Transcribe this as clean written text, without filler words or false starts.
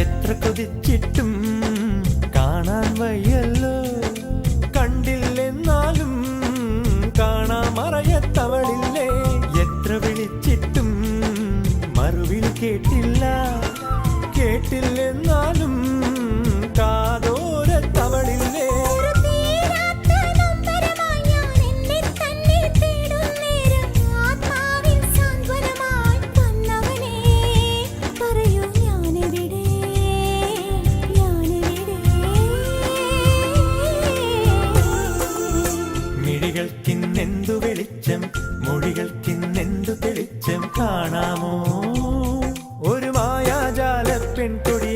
എത്ര കൊതിച്ചിട്ടും കാണാൻ വയ്യല്ലോ, കണ്ടില്ലെന്നാലും കാണാമറയത്തവളില്ലേ. എത്ര വിളിച്ചിട്ടും മറുവിൽ കേട്ടില്ല, കേട്ടില്ലെന്നാലും കാതോരത്തവളില്ലേ. മിഴികൾക്കിന്നെന്തു വെളിച്ചം, മൊഴികൾക്കിന്നെന്തു തെളിച്ചം കാണാമോ ഒരു മായാജാല പെൺകൊടി.